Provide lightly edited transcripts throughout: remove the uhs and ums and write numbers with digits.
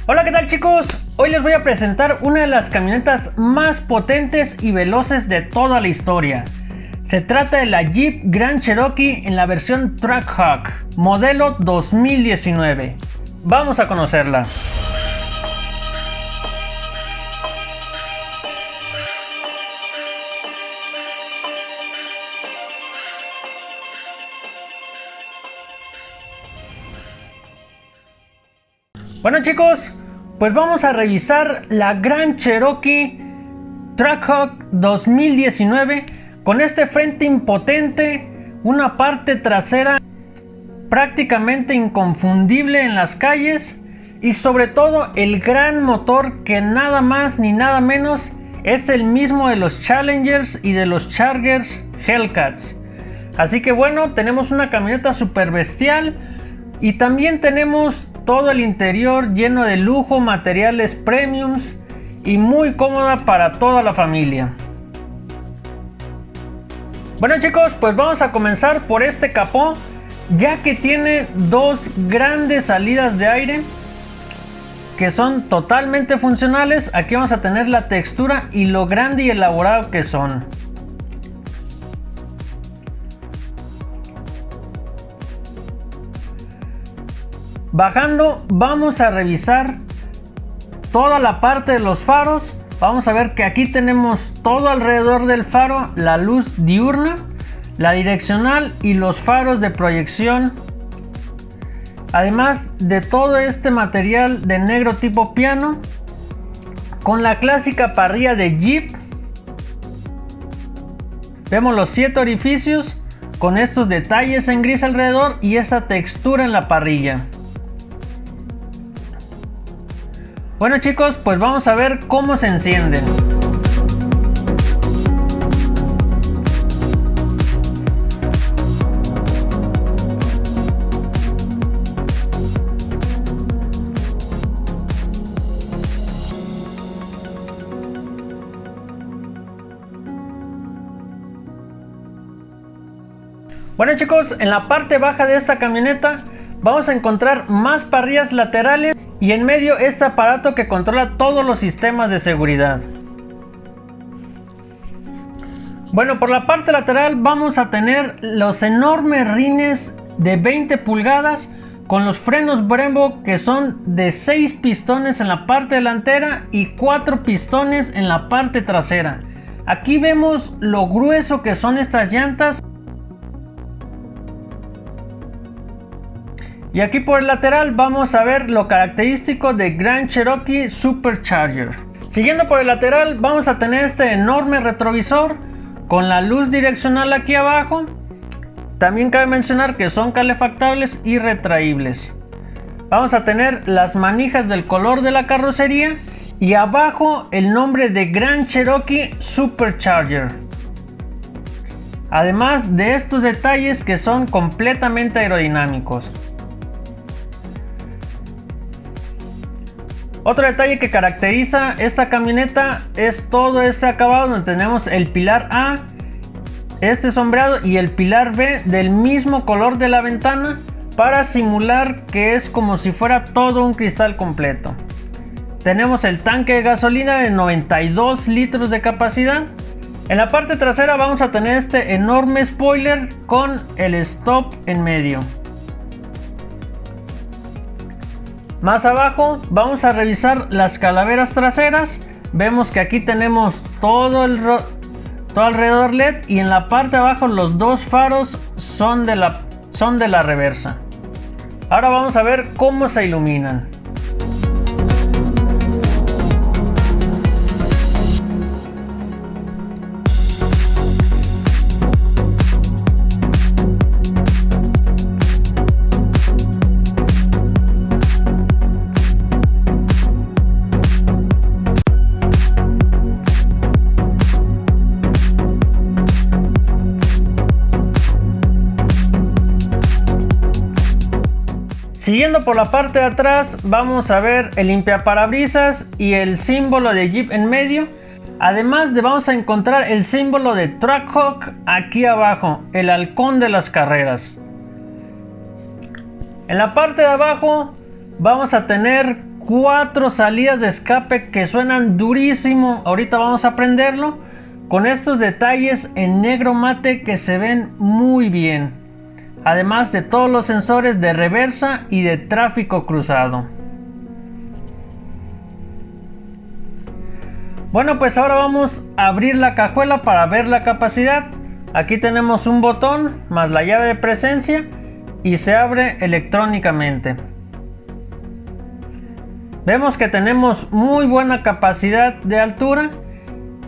Hola, ¿qué tal chicos? Hoy les voy a presentar una de las camionetas más potentes y veloces de toda la historia. Se trata de la Jeep Grand Cherokee en la versión Trackhawk, modelo 2019. Vamos a conocerla. Bueno chicos, pues vamos a revisar la Grand Cherokee Trackhawk 2019 con este frente impotente, una parte trasera prácticamente inconfundible en las calles y sobre todo el gran motor que nada más ni nada menos es el mismo de los Challengers y de los Chargers Hellcats. Así que bueno, tenemos una camioneta super bestial y también tenemos todo el interior lleno de lujo, materiales premiums y muy cómoda para toda la familia. Bueno chicos, pues vamos a comenzar por este capó, ya que tiene dos grandes salidas de aire que son totalmente funcionales. Aquí vamos a tener la textura y lo grande y elaborado que son. Bajando vamos a revisar toda la parte de los faros. Vamos a ver que aquí tenemos todo alrededor del faro la luz diurna, la direccional y los faros de proyección. Además de todo este material de negro tipo piano con la clásica parrilla de Jeep. Vemos los 7 orificios con estos detalles en gris alrededor y esa textura en la parrilla. Bueno chicos, pues vamos a ver cómo se encienden. Bueno chicos, en la parte baja de esta camioneta vamos a encontrar más parrillas laterales y en medio este aparato que controla todos los sistemas de seguridad. Bueno, por la parte lateral vamos a tener los enormes rines de 20 pulgadas con los frenos Brembo que son de 6 pistones en la parte delantera y 4 pistones en la parte trasera. Aquí vemos lo grueso que son estas llantas. Y aquí por el lateral vamos a ver lo característico de Grand Cherokee Supercharger. Siguiendo por el lateral vamos a tener este enorme retrovisor con la luz direccional aquí abajo. También cabe mencionar que son calefactables y retraíbles. Vamos a tener las manijas del color de la carrocería y abajo el nombre de Grand Cherokee Supercharger. Además de estos detalles que son completamente aerodinámicos. Otro detalle que caracteriza esta camioneta es todo este acabado donde tenemos el pilar A, este sombreado y el pilar B del mismo color de la ventana para simular que es como si fuera todo un cristal completo. Tenemos el tanque de gasolina de 92 litros de capacidad. En la parte trasera vamos a tener este enorme spoiler con el stop en medio. Más abajo vamos a revisar las calaveras traseras. Vemos que aquí tenemos todo alrededor LED y en la parte de abajo los dos faros son de la reversa. Ahora vamos a ver cómo se iluminan. Siguiendo por la parte de atrás vamos a ver el limpiaparabrisas y el símbolo de Jeep en medio. Además vamos a encontrar el símbolo de Trackhawk aquí abajo, el halcón de las carreras. En la parte de abajo vamos a tener 4 salidas de escape que suenan durísimo. Ahorita vamos a aprenderlo. Con estos detalles en negro mate que se ven muy bien. Además de todos los sensores de reversa y de tráfico cruzado. Bueno, pues ahora vamos a abrir la cajuela para ver la capacidad. Aquí tenemos un botón más la llave de presencia y se abre electrónicamente. Vemos que tenemos muy buena capacidad de altura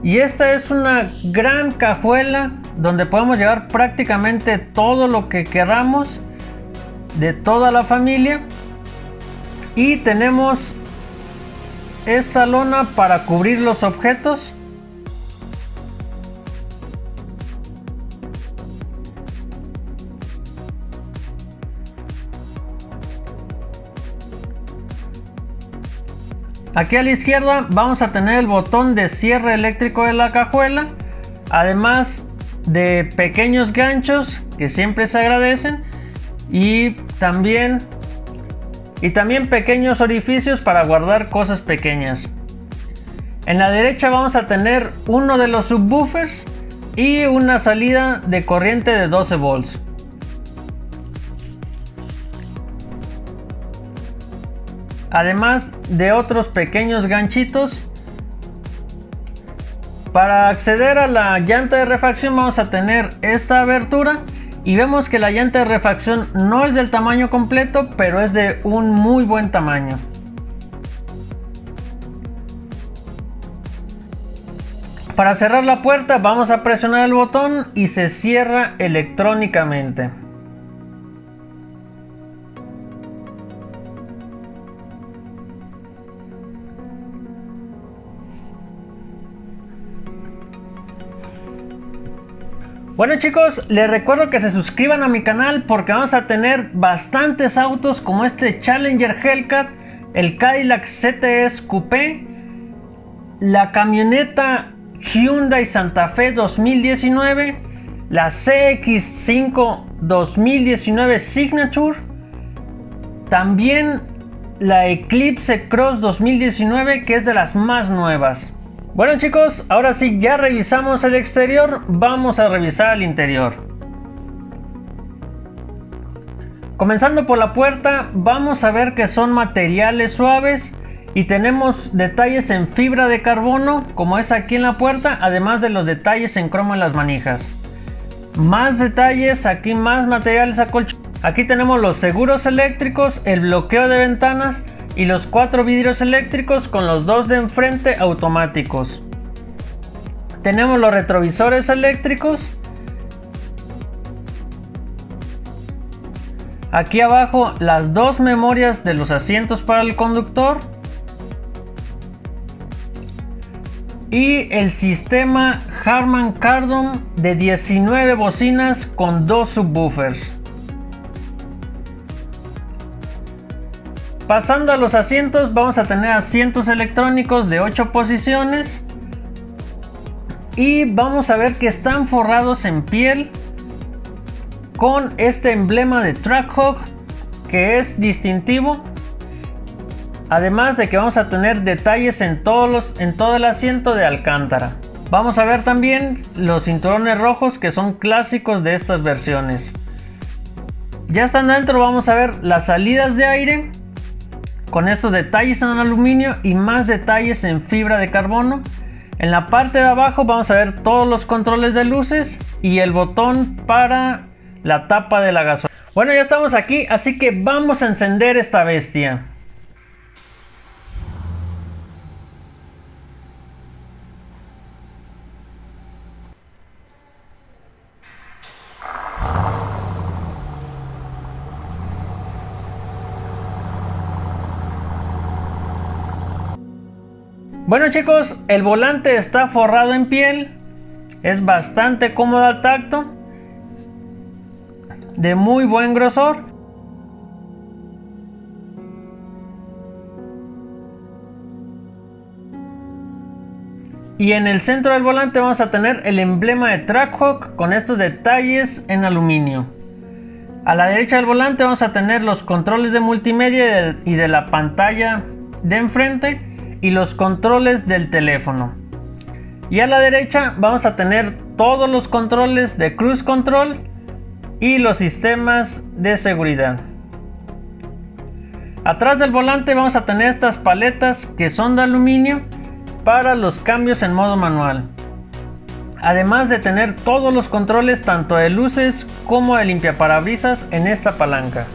y esta es una gran cajuela donde podemos llevar prácticamente todo lo que queramos de toda la familia. Y tenemos esta lona para cubrir los objetos. Aquí a la izquierda vamos a tener el botón de cierre eléctrico de la cajuela, además de pequeños ganchos que siempre se agradecen y también pequeños orificios para guardar cosas pequeñas. En la derecha vamos a tener uno de los subwoofers y una salida de corriente de 12 volts. Además de otros pequeños ganchitos. Para acceder a la llanta de refacción vamos a tener esta abertura y vemos que la llanta de refacción no es del tamaño completo, pero es de un muy buen tamaño. Para cerrar la puerta vamos a presionar el botón y se cierra electrónicamente. Bueno chicos, les recuerdo que se suscriban a mi canal porque vamos a tener bastantes autos como este Challenger Hellcat, el Cadillac CTS Coupé, la camioneta Hyundai Santa Fe 2019, la CX5 2019 Signature, también la Eclipse Cross 2019 que es de las más nuevas. Bueno chicos, ahora sí ya revisamos el exterior, vamos a revisar el interior. Comenzando por la puerta, vamos a ver que son materiales suaves y tenemos detalles en fibra de carbono, como es aquí en la puerta, además de los detalles en cromo en las manijas. Más detalles, aquí más materiales acolchonados. Aquí tenemos los seguros eléctricos, el bloqueo de ventanas y los 4 vidrios eléctricos con los 2 de enfrente automáticos. Tenemos los retrovisores eléctricos. Aquí abajo las 2 memorias de los asientos para el conductor. Y el sistema Harman Kardon de 19 bocinas con 2 subwoofers. Pasando a los asientos, vamos a tener asientos electrónicos de 8 posiciones. Y vamos a ver que están forrados en piel con este emblema de Trackhawk que es distintivo. Además de que vamos a tener detalles en todo el asiento de alcántara. Vamos a ver también los cinturones rojos que son clásicos de estas versiones. Ya estando dentro vamos a ver las salidas de aire con estos detalles en aluminio y más detalles en fibra de carbono. En la parte de abajo vamos a ver todos los controles de luces y el botón para la tapa de la gasolina. Bueno, ya estamos aquí, así que vamos a encender esta bestia. Bueno chicos, el volante está forrado en piel, es bastante cómodo al tacto, de muy buen grosor. Y en el centro del volante vamos a tener el emblema de Trackhawk con estos detalles en aluminio. A la derecha del volante vamos a tener los controles de multimedia y de la pantalla de enfrente y los controles del teléfono. Y a la derecha vamos a tener todos los controles de cruise control y los sistemas de seguridad. Atrás del volante vamos a tener estas paletas que son de aluminio para los cambios en modo manual. Además de tener todos los controles tanto de luces como de limpiaparabrisas en esta palanca.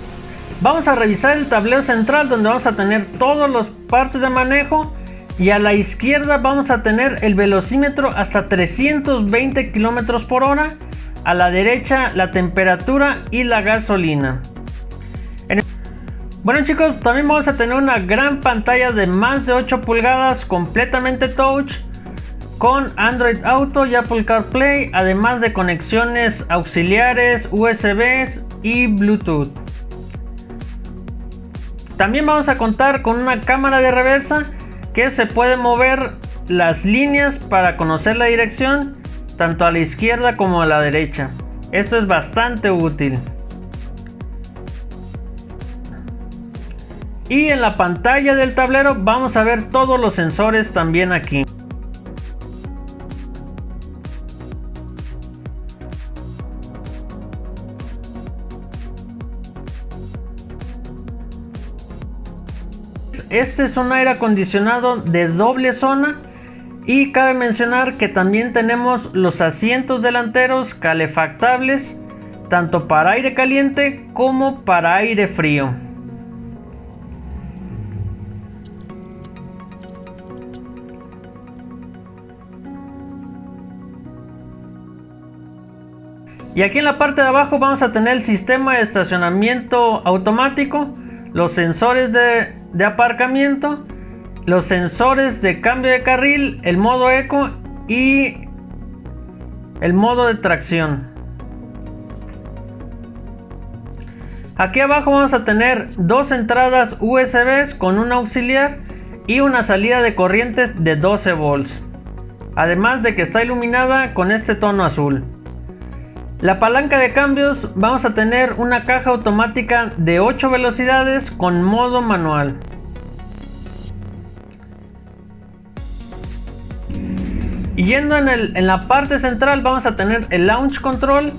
Vamos a revisar el tablero central, donde vamos a tener todas las partes de manejo, y a la izquierda vamos a tener el velocímetro hasta 320 km por hora, a la derecha la temperatura y la gasolina. Bueno chicos, también vamos a tener una gran pantalla de más de 8 pulgadas completamente touch, con Android Auto y Apple CarPlay, además de conexiones auxiliares, USBs y Bluetooth. También vamos a contar con una cámara de reversa que se puede mover las líneas para conocer la dirección tanto a la izquierda como a la derecha. Esto es bastante útil. Y en la pantalla del tablero vamos a ver todos los sensores también aquí. Este es un aire acondicionado de doble zona, y cabe mencionar que también tenemos los asientos delanteros calefactables tanto para aire caliente como para aire frío. Y aquí en la parte de abajo vamos a tener el sistema de estacionamiento automático, los sensores de aparcamiento, los sensores de cambio de carril, el modo eco y el modo de tracción. Aquí abajo vamos a tener dos entradas USB con un auxiliar y una salida de corrientes de 12 volts, además de que está iluminada con este tono azul. La palanca de cambios, vamos a tener una caja automática de 8 velocidades con modo manual. Y yendo en la parte central vamos a tener el launch control,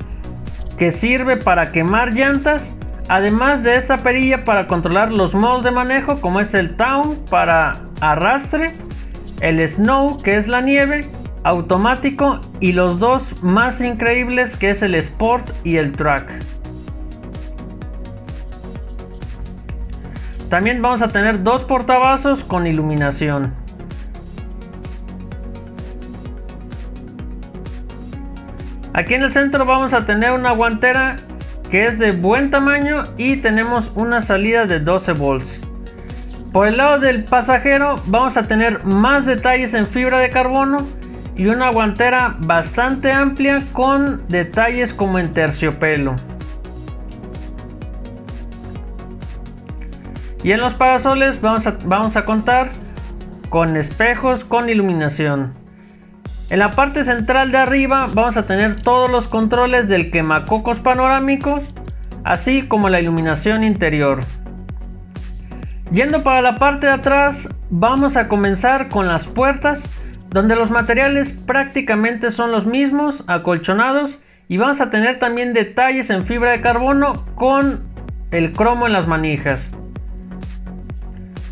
que sirve para quemar llantas, además de esta perilla para controlar los modos de manejo, como es el Town para arrastre, el Snow que es la nieve, automático, y los dos más increíbles que es el Sport y el Track. También vamos a tener dos portavasos con iluminación. Aquí en el centro vamos a tener una guantera que es de buen tamaño y tenemos una salida de 12 volts. Por el lado del pasajero vamos a tener más detalles en fibra de carbono y una guantera bastante amplia con detalles como en terciopelo. Y en los parasoles vamos a contar con espejos con iluminación. En la parte central de arriba vamos a tener todos los controles del quemacocos panorámicos, así como la iluminación interior. Yendo para la parte de atrás, vamos a comenzar con las puertas, donde los materiales prácticamente son los mismos, acolchonados, y vamos a tener también detalles en fibra de carbono con el cromo en las manijas,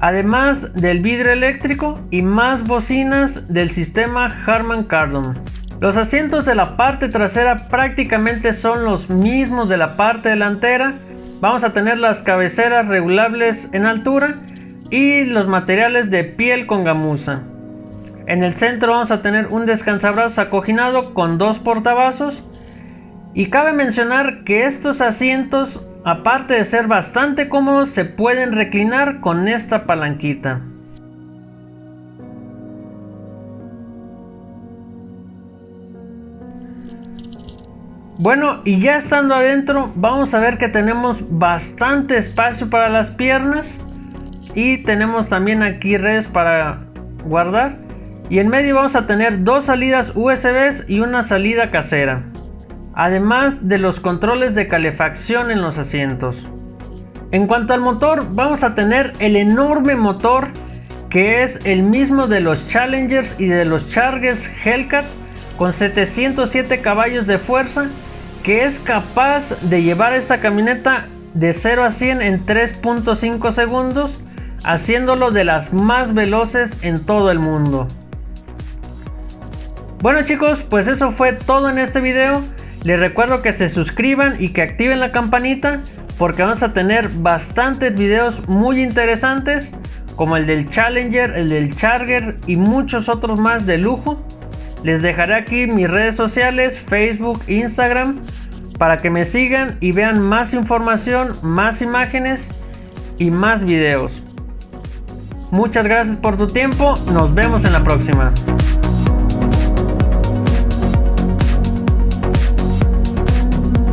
además del vidrio eléctrico y más bocinas del sistema Harman Kardon. Los asientos de la parte trasera prácticamente son los mismos de la parte delantera. Vamos a tener las cabeceras regulables en altura y los materiales de piel con gamuza. En el centro vamos a tener un descansabrazos acoginado con dos portavasos, y cabe mencionar que estos asientos, aparte de ser bastante cómodos, se pueden reclinar con esta palanquita. Bueno, y ya estando adentro vamos a ver que tenemos bastante espacio para las piernas, y tenemos también aquí redes para guardar, y en medio vamos a tener dos salidas USB y una salida casera, además de los controles de calefacción en los asientos. En cuanto al motor, vamos a tener el enorme motor que es el mismo de los Challengers y de los Chargers Hellcat, con 707 caballos de fuerza, que es capaz de llevar esta camioneta de 0 a 100 en 3.5 segundos, haciéndolo de las más veloces en todo el mundo. Bueno chicos, pues eso fue todo en este video. Les recuerdo que se suscriban y que activen la campanita, porque vamos a tener bastantes videos muy interesantes, como el del Challenger, el del Charger y muchos otros más de lujo. Les dejaré aquí mis redes sociales, Facebook, Instagram, para que me sigan y vean más información, más imágenes y más videos. Muchas gracias por tu tiempo, nos vemos en la próxima.